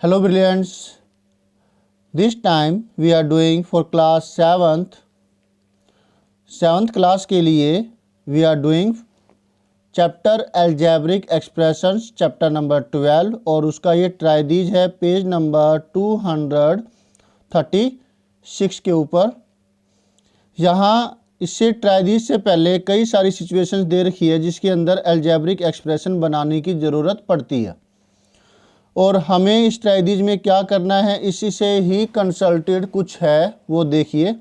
Hello brilliants, this time we are doing for class 7th class के लिए we are doing chapter algebraic expressions chapter number 12 और उसका ये ट्राइदीज है page number 236 के ऊपर। यहाँ इससे ट्राइदीज से पहले कई सारी सिचुएशंस दे रखी है जिसके अंदर algebraic एक्सप्रेशन बनाने की ज़रूरत पड़ती है और हमें इस ट्राइदीज में क्या करना है, इसी से ही कंसल्टेड कुछ है वो देखिए।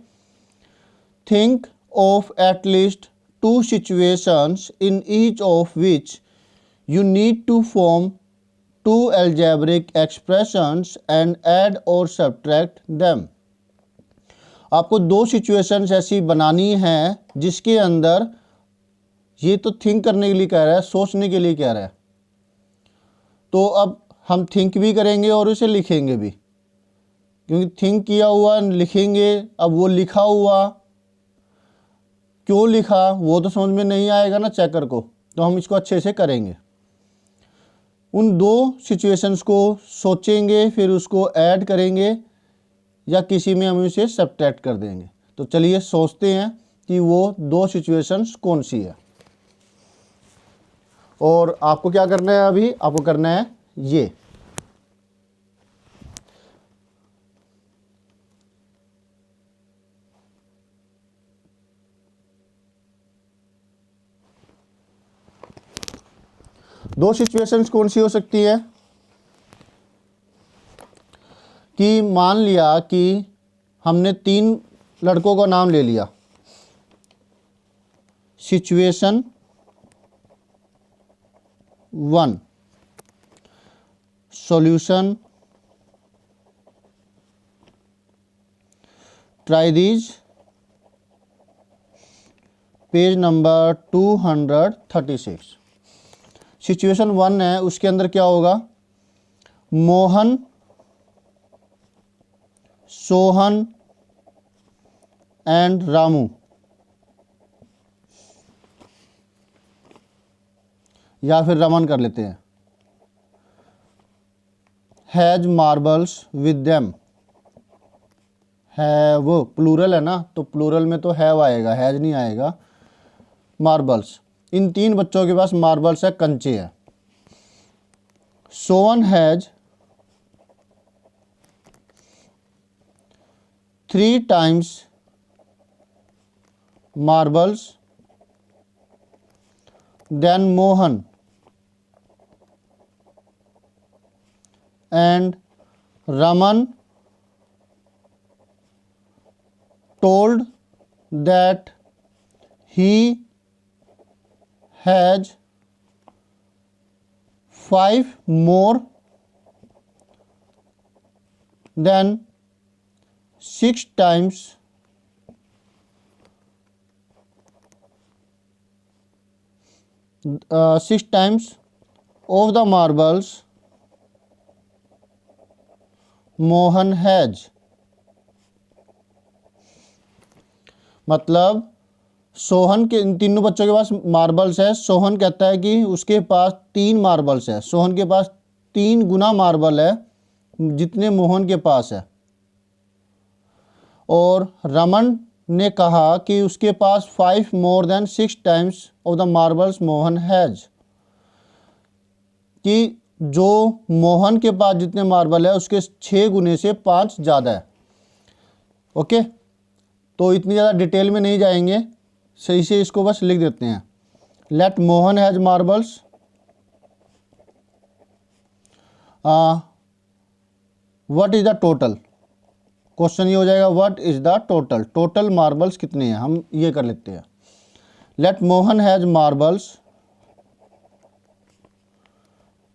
Think of at least 2 situations in each of which you need to form 2 algebraic expressions and add और सब्ट्रैक्ट देम। आपको 2 सिचुएशंस ऐसी बनानी है जिसके अंदर ये तो थिंक करने के लिए कह रहा है, सोचने के लिए कह रहा है। तो अब हम थिंक भी करेंगे और उसे लिखेंगे भी, क्योंकि थिंक किया हुआ लिखेंगे। अब वो लिखा हुआ क्यों लिखा वो तो समझ में नहीं आएगा ना चेकर को, तो हम इसको अच्छे से करेंगे। उन 2 सिचुएशंस को सोचेंगे, फिर उसको ऐड करेंगे या किसी में हम इसे सब्ट्रैक्ट कर देंगे। तो चलिए सोचते हैं कि वो 2 सिचुएशंस कौन सी है। और आपको क्या करना है, अभी आपको करना है ये। दो सिचुएशंस कौन सी हो सकती है कि मान लिया कि हमने 3 लड़कों का नाम ले लिया। Situation 1, solution, try these, page number 236। Situation 1 है, उसके अंदर क्या होगा, मोहन, सोहन एंड रामू, या फिर रमन कर लेते हैं, हैज मार्बल्स विद देम। है वो प्लूरल है ना, तो प्लूरल में तो हैव आएगा, हैज नहीं आएगा। मार्बल्स, इन 3 बच्चों के पास मार्बल्स है, कंचे है। Sohan has 3 times marbles than Mohan, and Raman told that he has 5 more than 6 times of the marbles Mohan has. मतलब सोहन के, इन तीनों बच्चों के पास मार्बल्स है। सोहन कहता है कि उसके पास 3 मार्बल्स है। सोहन के पास 3 गुना मार्बल है जितने मोहन के पास है। और रमन ने कहा कि उसके पास 5 more than 6 times of the marbles Mohan has, कि जो मोहन के पास जितने मार्बल है उसके 6 गुने से 5 ज़्यादा है। ओके, तो इतनी ज़्यादा डिटेल में नहीं जाएंगे, सही से इसको बस लिख देते हैं। Let Mohan has marbles, what is the total. Question ये हो जाएगा what is the total, total marbles कितने हैं, हम ये कर लेते हैं। Let Mohan has marbles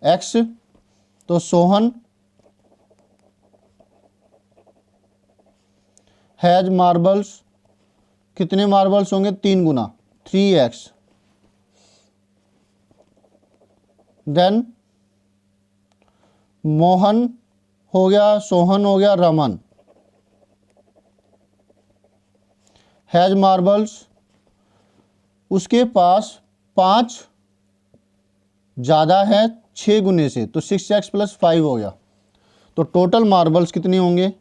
x, तो सोहन हैज मार्बल्स, कितने मार्बल्स होंगे, 3 गुना, 3x। देन मोहन हो गया, सोहन हो गया, रमन हैज मार्बल्स, उसके पास 5 ज़्यादा है 6 गुने से, तो 6x + 5 हो गया। तो टोटल मार्बल्स कितनी होंगे?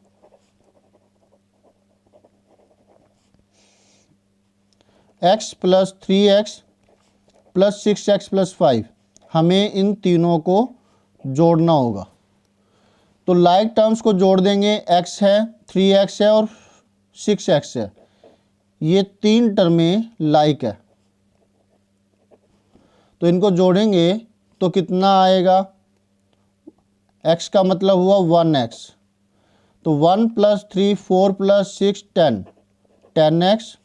x plus 3x plus 6x plus 5, हमें इन तीनों को जोड़ना होगा। तो लाइक टर्म्स को जोड़ देंगे, x है, 3x है और 6x है, ये तीन टर्में लाइक है, तो इनको जोड़ेंगे तो कितना आएगा? x का मतलब हुआ 1x, तो 1 प्लस 3 4 प्लस 6 10, 10x,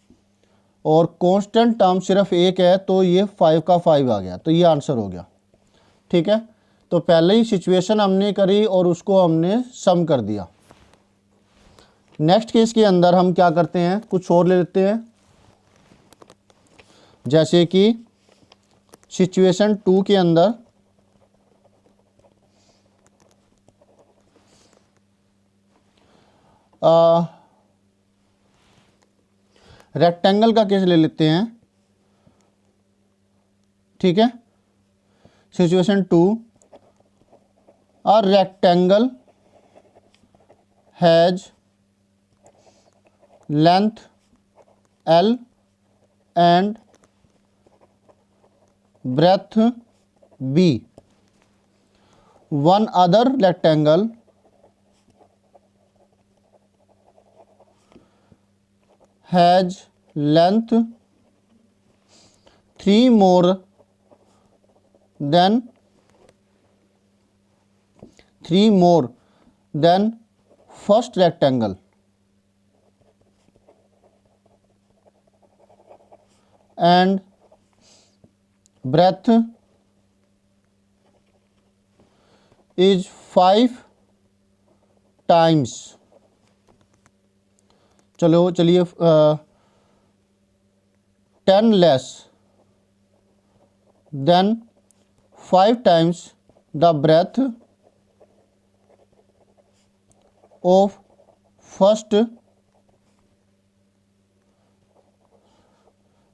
और कांस्टेंट टर्म सिर्फ एक है तो ये 5 का 5 आ गया, तो ये आंसर हो गया। ठीक है, तो पहले ही सिचुएशन हमने करी और उसको हमने सम कर दिया। नेक्स्ट केस के अंदर हम क्या करते हैं, कुछ और ले लेते हैं, जैसे कि सिचुएशन 2 के अंदर रेक्टेंगल का केस ले लेते हैं। ठीक है, situation 2, a rectangle has length L and breadth B. One other rectangle has length 3 more than first rectangle and breadth is 5 times, चलिए 10 less than 5 times the breadth of first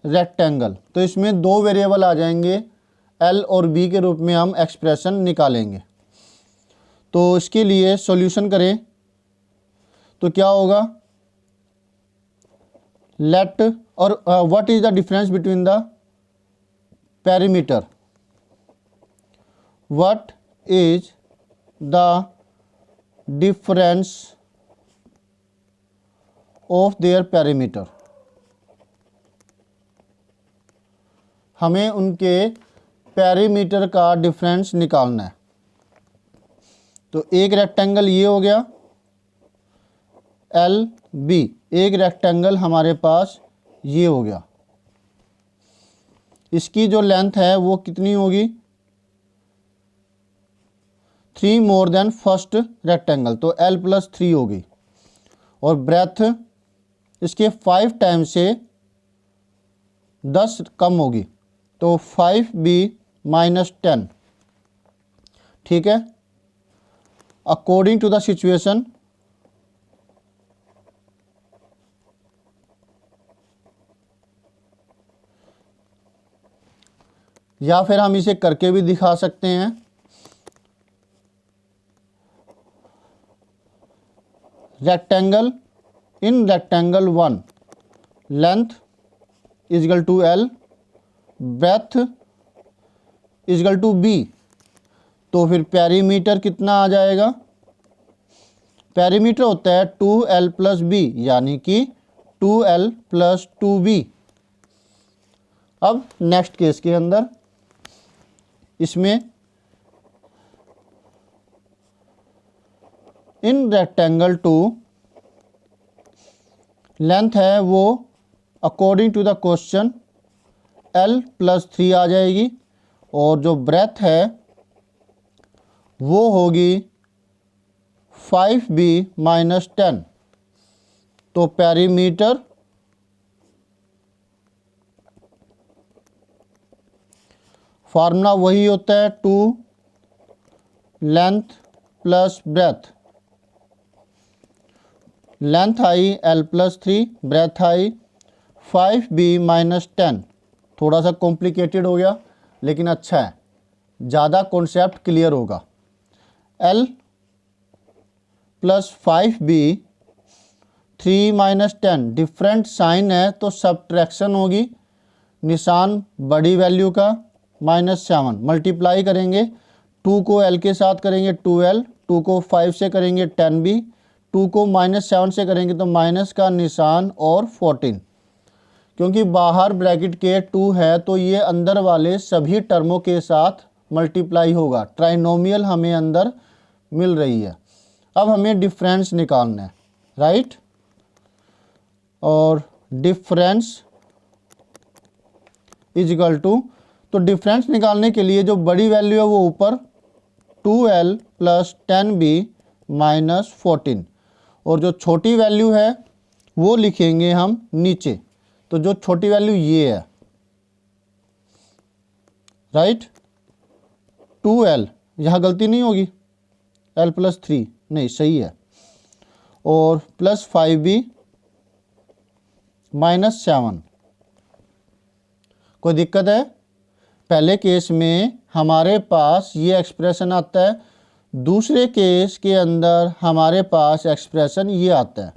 rectangle. तो इसमें दो variable आ जाएंगे, L और B के रूप में हम एक्सप्रेशन निकालेंगे। तो इसके लिए सॉल्यूशन करें तो क्या होगा, लेट और what is the difference between the perimeter, what is the difference of their perimeter, हमें उनके पेरीमीटर का डिफरेंस निकालना है। तो एक रेक्टेंगल ये हो गया एल बी, एक रेक्टेंगल हमारे पास ये हो गया, इसकी जो लेंथ है वो कितनी होगी, 3 मोर देन फर्स्ट रेक्टेंगल, तो L प्लस 3 होगी, और ब्रेथ इसके 5 टाइम से 10 कम होगी, तो 5B माइनस 10। ठीक है, अकॉर्डिंग टू द सिचुएशन या फिर हम इसे करके भी दिखा सकते हैं। Rectangle, in rectangle 1 length is equal to L, breadth is equal to B, तो फिर पेरीमीटर कितना आ जाएगा, पेरीमीटर होता है 2L प्लस B, यानी कि 2L प्लस 2B। अब नेक्स्ट केस के अंदर इसमें इन रेक्टेंगल 2 लेंथ है वो according to the question L plus 3 आ जाएगी, और जो ब्रेथ है वो होगी 5B माइनस 10, तो पेरीमीटर फार्मूला वही होता है 2 लेंथ प्लस ब्रेथ, लेंथ आई L प्लस 3, ब्रेथ आई 5B माइनस 10। थोड़ा सा कॉम्प्लिकेटेड हो गया लेकिन अच्छा है, ज़्यादा कॉन्सेप्ट क्लियर होगा। L plus 5b 3 minus 10, different sign है तो सब्ट्रैक्शन होगी, निशान बड़ी वैल्यू का, -7 मल्टीप्लाई करेंगे, 2 को l के साथ करेंगे 2l, 2 को 5 से करेंगे 10b, 2 को -7 से करेंगे तो माइनस का निशान और 14, क्योंकि बाहर ब्रैकेट के 2 है तो ये अंदर वाले सभी टर्मों के साथ मल्टीप्लाई होगा। ट्राइनोमियल हमें अंदर मिल रही है। अब हमें डिफरेंस निकालना है, राइट। और डिफरेंस इज इक्वल टू, तो डिफरेंस निकालने के लिए जो बड़ी वैल्यू है वो ऊपर 2l प्लस 10b माइनस 14, और जो छोटी वैल्यू है वो लिखेंगे हम नीचे। तो जो छोटी वैल्यू ये है, राइट, 2l, यहाँ गलती नहीं होगी, l प्लस 3 नहीं, सही है, और प्लस 5b माइनस 7। कोई दिक्कत है? पहले केस में हमारे पास ये एक्सप्रेशन आता है, दूसरे केस के अंदर हमारे पास एक्सप्रेशन ये आता है।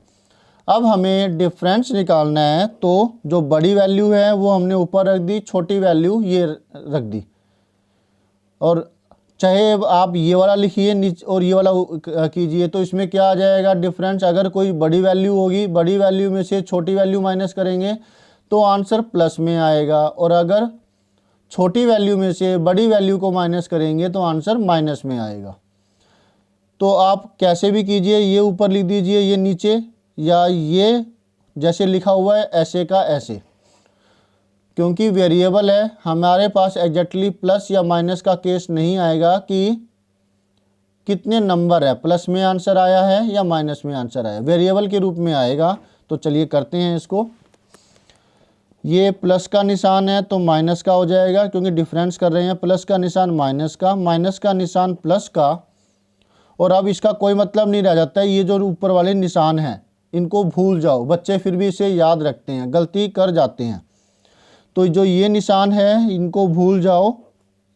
अब हमें डिफरेंस निकालना है, तो जो बड़ी वैल्यू है वो हमने ऊपर रख दी, छोटी वैल्यू ये रख दी, और चाहे आप ये वाला लिखिए नीचे और ये वाला कीजिए, तो इसमें क्या आ जाएगा डिफरेंस। अगर कोई बड़ी वैल्यू होगी, बड़ी वैल्यू में से छोटी वैल्यू माइनस करेंगे तो आंसर प्लस में आएगा, और अगर छोटी वैल्यू में से बड़ी वैल्यू को माइनस करेंगे तो आंसर माइनस में आएगा। तो आप कैसे भी कीजिए, ये ऊपर लिख दीजिए, ये नीचे, या ये जैसे लिखा हुआ है ऐसे का ऐसे, क्योंकि वेरिएबल है हमारे पास एग्जैक्टली प्लस या माइनस का केस नहीं आएगा कि कितने नंबर है, प्लस में आंसर आया है या माइनस में आंसर आया, वेरिएबल के रूप में आएगा। तो चलिए करते हैं इसको। ये प्लस का निशान है तो माइनस का हो जाएगा, क्योंकि डिफरेंस कर रहे हैं, प्लस का निशान माइनस का, माइनस का निशान प्लस का, और अब इसका कोई मतलब नहीं रह जाता है। ये जो ऊपर वाले निशान हैं इनको भूल जाओ, बच्चे फिर भी इसे याद रखते हैं, गलती कर जाते हैं। तो जो ये निशान है इनको भूल जाओ,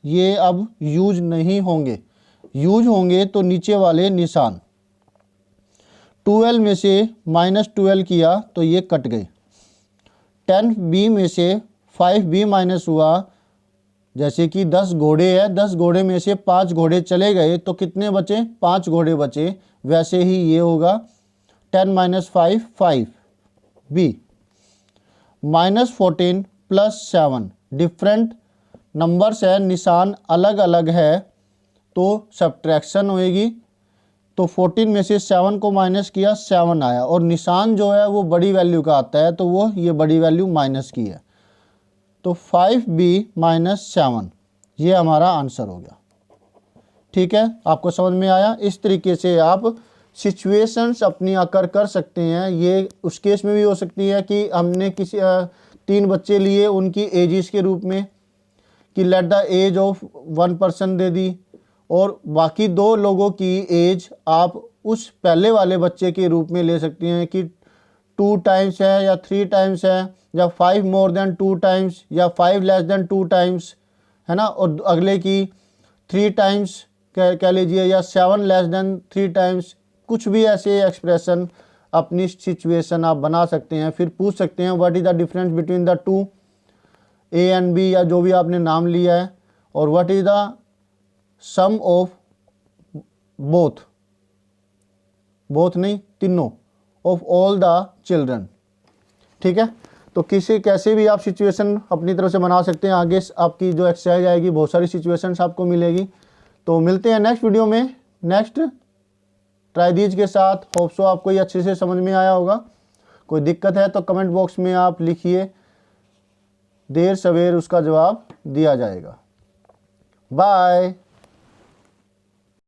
ये अब यूज नहीं होंगे, यूज होंगे तो नीचे वाले निशान। 2l में से -12 किया तो ये कट गए, 10b में से 5b माइनस हुआ, जैसे कि 10 घोड़े है, 10 घोड़े में से 5 घोड़े चले गए तो कितने बचे, 5 घोड़े बचे। वैसे ही ये होगा 10 minus 5 5b, -14 plus 7, different numbers है, निशान अलग अलग है तो सब्ट्रैक्शन होएगी। तो 14 में से 7 को माइनस किया, 7 आया, और निशान जो है वो बड़ी वैल्यू का आता है तो वो ये बड़ी वैल्यू माइनस की है, तो 5b माइनस 7 ये हमारा आंसर हो गया। ठीक है, आपको समझ में आया? इस तरीके से आप सिचुएशंस अपनी आकर कर सकते हैं। ये उस केस में भी हो सकती है कि हमने किसी 3 बच्चे लिए, उनकी एजेस के रूप में कि let the age of 1 person दे दी, और बाकी 2 लोगों की एज आप उस पहले वाले बच्चे के रूप में ले सकती हैं कि 2 टाइम्स है या 3 टाइम्स है, या 5 मोर देन 2 टाइम्स, या 5 लेस देन 2 टाइम्स, है ना, और अगले की 3 टाइम्स कह लीजिए, या 7 लेस देन 3 टाइम्स। कुछ भी ऐसे एक्सप्रेशन अपनी सिचुएशन आप बना सकते हैं। फिर पूछ सकते हैं what is the difference between the 2 A and B, या जो भी आपने नाम लिया है, और what is the sum of both नहीं, तीनों, ऑफ ऑल द चिल्ड्रन। ठीक है, तो किसी कैसे भी आप सिचुएशन अपनी तरफ से बना सकते हैं। आगे आपकी जो एक्सरसाइज आएगी बहुत सारी सिचुएशंस आपको मिलेगी। तो मिलते हैं नेक्स्ट वीडियो में नेक्स्ट ट्राई दीज के साथ। होप सो आपको ये अच्छे से समझ में आया होगा। कोई दिक्कत है तो कमेंट बॉक्स में आप लिखिए, देर सवेर उसका जवाब दिया जाएगा। बाय।